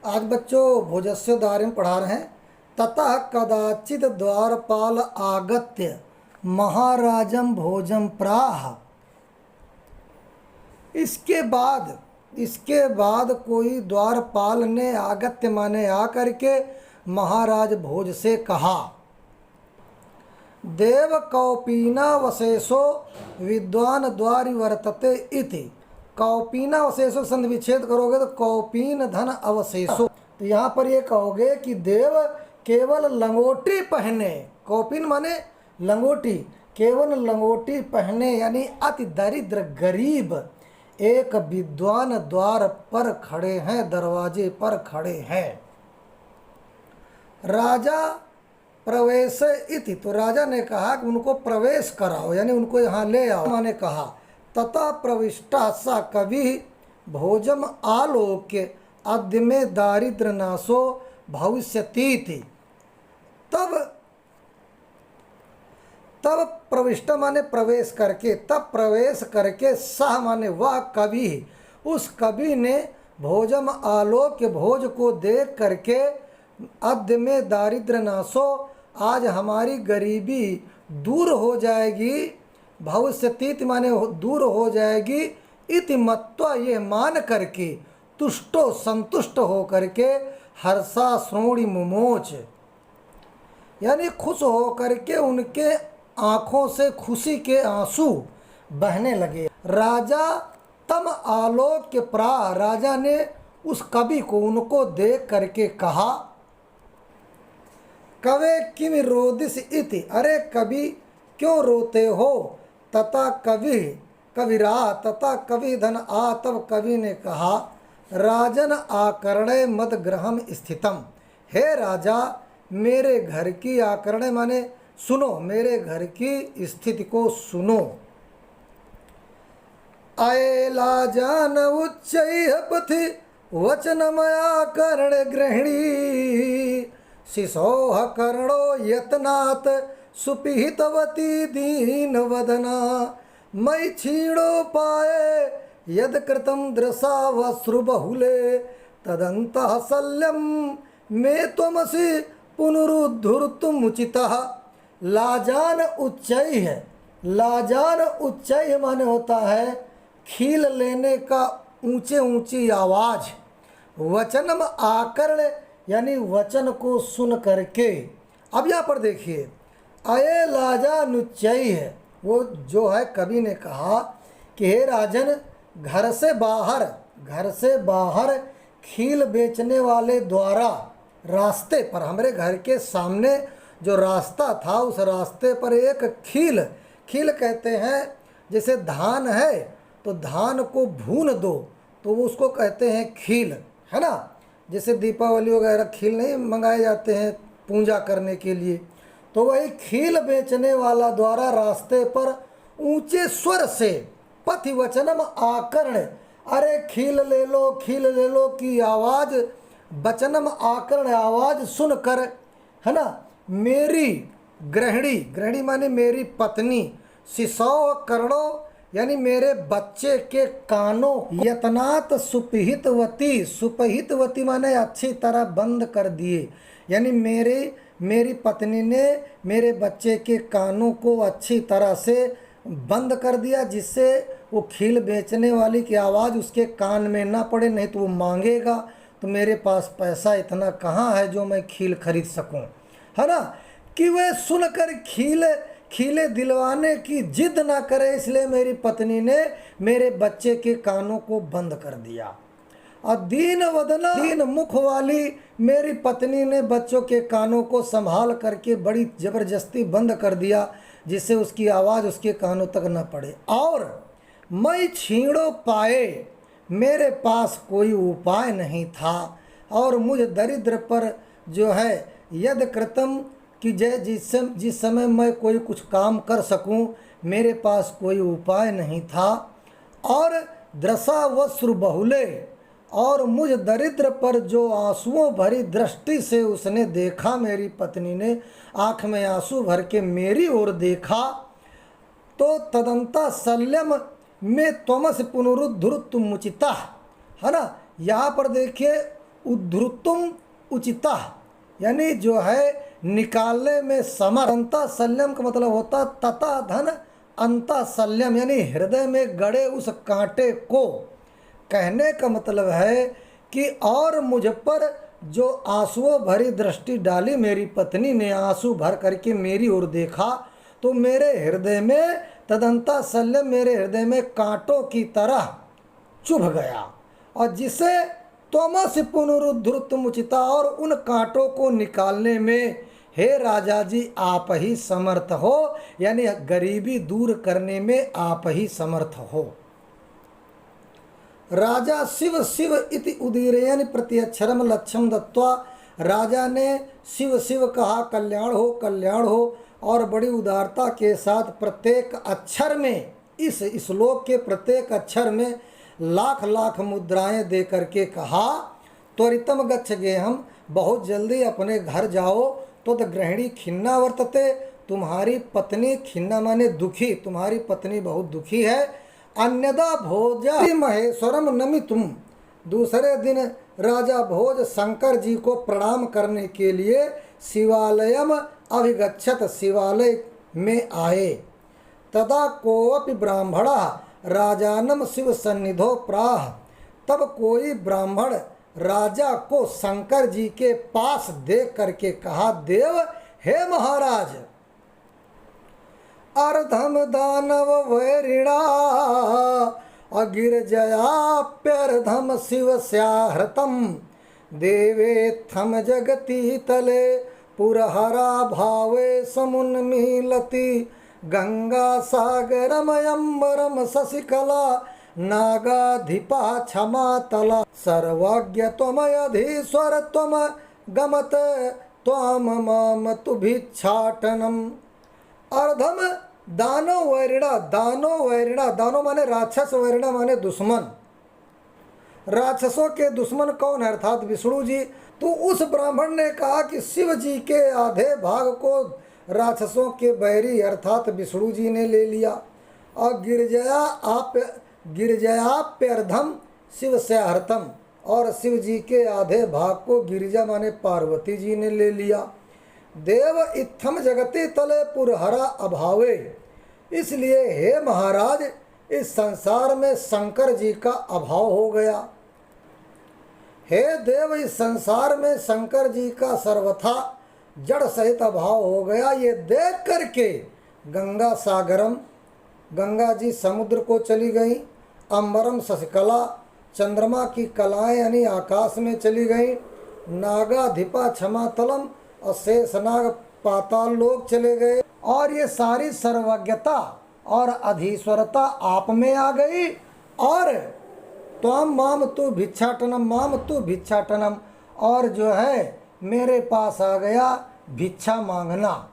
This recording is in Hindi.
आज बच्चों भोजस्य द्वारे में पढ़ा रहे हैं। ततः कदाचित द्वारपाल आगत्य महाराजम भोजम प्राह। इसके बाद कोई द्वारपाल ने आगत्य माने आकर के महाराज भोज से कहा, देव कौपीना वशेषो विद्वान द्वारि वर्तते इति। कौपीना वशेषो संधि विच्छेद करोगे तो कौपीन धन अवशेषो। तो यहाँ पर ये कहोगे कि देव केवल लंगोटी पहने, कौपीन माने लंगोटी, केवल लंगोटी पहने यानी अति दरिद्र गरीब एक विद्वान द्वार पर खड़े हैं, दरवाजे पर खड़े हैं। राजा प्रवेश इति, तो राजा ने कहा कि उनको प्रवेश कराओ यानी उनको यहाँ ले आओ। मैंने कहा तथा प्रविष्टा सा कवि भोजम आलोक्य अद्य में दारिद्र नाशो भविष्यति। तब प्रविष्ट माने प्रवेश करके, तब प्रवेश करके सह माने वह कवि, उस कवि ने भोजम आलोक्य भोज को देख करके अद्य में दारिद्र नाशो, आज हमारी गरीबी दूर हो जाएगी, भविष्यतीत माने दूर हो जाएगी, इति मत्वा ये मान करके तुष्टो संतुष्ट हो करके हर्षा श्रोणी मुमोच यानी खुश हो करके उनके आँखों से खुशी के आंसू बहने लगे। राजा तम आलोक्य प्रा, राजा ने उस कवि को उनको देख करके कहा, कवे किम रोदिस इति, अरे कवि क्यों रोते हो। तथा कवि कविरा, तथा कवि धन आ, तब कवि ने कहा, राजन आकर्णे मद ग्रहम स्थितम, हे राजा मेरे घर की आकर्णे माने सुनो, मेरे घर की स्थिति को सुनो। अयला जान उच्चैः पथि वचनमया कर्ण गृहिणी, शिशोह कर्णो यत्नात् सुपिहितवती दीन वदना, मयि क्षीणो पाए यद कृतं दृशा वश्रुबहुले, तदन्तः शल्यं मे त्वमसि पुनरुद्धुर्तुमुचितः। लाजान उच्चैः, लाजान उच्चैः माने होता है खील लेने का ऊंचे ऊंची आवाज। वचनम आकर्ण यानी वचन को सुन करके। अब यहाँ पर देखिए अये लाजानुच्चैः, वो जो है कवि ने कहा कि हे राजन घर से बाहर खील बेचने वाले द्वारा रास्ते पर, हमारे घर के सामने जो रास्ता था उस रास्ते पर एक खील कहते हैं, जैसे धान है तो धान को भून दो तो वो उसको कहते हैं खील, है ना। जैसे दीपावली वगैरह खील नहीं मंगाए जाते हैं पूजा करने के लिए, तो वही खील बेचने वाला द्वारा रास्ते पर ऊंचे स्वर से पथि वचनम आकर्ण, अरे खील ले लो की आवाज़, वचनम आकर्ण आवाज़ सुनकर, है ना, मेरी गृहिणी माने मेरी पत्नी, शिशौ कर्णों यानी मेरे बच्चे के कानों, यतनात सुपहितवती माने अच्छी तरह बंद कर दिए, यानी मेरी पत्नी ने मेरे बच्चे के कानों को अच्छी तरह से बंद कर दिया, जिससे वो खील बेचने वाली की आवाज़ उसके कान में ना पड़े, नहीं तो वो मांगेगा तो मेरे पास पैसा इतना कहाँ है जो मैं खील खरीद सकूं, है ना। कि वह सुनकर खीले दिलवाने की जिद ना करे, इसलिए मेरी पत्नी ने मेरे बच्चे के कानों को बंद कर दिया। और दीन वदना, दीन मुख वाली मेरी पत्नी ने बच्चों के कानों को संभाल करके बड़ी ज़बरदस्ती बंद कर दिया, जिससे उसकी आवाज़ उसके कानों तक न पड़े। और मैं छीणों पाए, मेरे पास कोई उपाय नहीं था, और मुझ दरिद्र पर जो है यद कृतम कि जिस समय मैं कोई कुछ काम कर सकूं, मेरे पास कोई उपाय नहीं था। और दृशा वश्रु बहुले, और मुझ दरिद्र पर जो आंसुओं भरी दृष्टि से उसने देखा, मेरी पत्नी ने आँख में आंसू भर के मेरी ओर देखा, तो तदंता शल्यम में त्वमस पुनरुद्धुर तुमुचिता, है ना। यहाँ पर देखिए उद्धृतुम उचिता, यानी जो है निकालने में समर्थ। अंता सल्यम का मतलब होता तथा धन अंता सल्यम, यानी हृदय में गड़े उस कांटे को। कहने का मतलब है कि और मुझ पर जो आंसुओं भरी दृष्टि डाली मेरी पत्नी ने, आंसू भर करके मेरी ओर देखा, तो मेरे हृदय में तदंता सल्यम, मेरे हृदय में कांटों की तरह चुभ गया। और जिसे त्वमसि पुनरुद्धृतुम उचिता, और उन कांटों को निकालने में हे राजा जी आप ही समर्थ हो, यानी गरीबी दूर करने में आप ही समर्थ हो। राजा शिव शिव इति उदीरयन प्रत्यक्षरम लक्ष्यम दत्वा, राजा ने शिव शिव कहा, कल्याण हो कल्याण हो, और बड़ी उदारता के साथ प्रत्येक अक्षर में, इस श्लोक के प्रत्येक अक्षर में लाख लाख मुद्राएं दे करके कहा, त्वरितम गच्छ गेहम, बहुत जल्दी अपने घर जाओ। तो गृहिणी खिन्ना वर्तते, तुम्हारी पत्नी, खिन्ना माने दुखी, तुम्हारी पत्नी बहुत दुखी है। अन्यदा भोजा महेश्वरम नमितुम, दूसरे दिन राजा भोज शंकर जी को प्रणाम करने के लिए शिवालयम अभिगच्छत, शिवालय में आए। तदा कोऽपि ब्राह्मणः राजानम शिव सन्निधो प्राह, तब कोई ब्राह्मण राजा को शंकर जी के पास देख करके कहा, देव हे महाराज, अर्धम दानव वैरिणा अगिरजयाप्यर्धम शिव स्याहृतम, देवेत्थम जगति तले पुरहरा भावे समुन्मीलति, गंगा सागरमयंबरम शशिकला नागाधिपा क्षमातला, सर्वज्ञ त्वमयधीश्वर त्वम गमत त्वाम माम तुभिक्षाटनम। अर्धम दानो वैरिणा, दानो वैरिणा, दानो माने राक्षस, वैरिणा माने दुश्मन। राक्षसों के दुश्मन कौन है? अर्थात विष्णु जी। तो उस ब्राह्मण ने कहा कि शिव जी के आधे भाग को राक्षसों के बैरी अर्थात विष्णु जी ने ले लिया। और गिरजयाप्यर्धम शिव स्याहृतम, और शिव जी के आधे भाग को गिरिजा माने पार्वती जी ने ले लिया। देव इत्थम जगति तले पुरहरा अभावे, इसलिए हे महाराज इस संसार में शंकर जी का अभाव हो गया। हे देव, इस संसार में शंकर जी का सर्वथा जड़ सहित अभाव हो गया। ये देख करके गंगा सागरम, गंगा जी समुद्र को चली गई। अंबरम शशिकला, चंद्रमा की कलाएं यानी आकाश में चली गई। नागाधिपा क्षमातलम, और शेषनाग पाताल लोक चले गए। और ये सारी सर्वज्ञता और अधीश्वरता आप में आ गई। और त्वाम माम तु भिक्षाटनम, माम तु भिक्षाटनम, और जो है मेरे पास आ गया भिक्षा मांगना।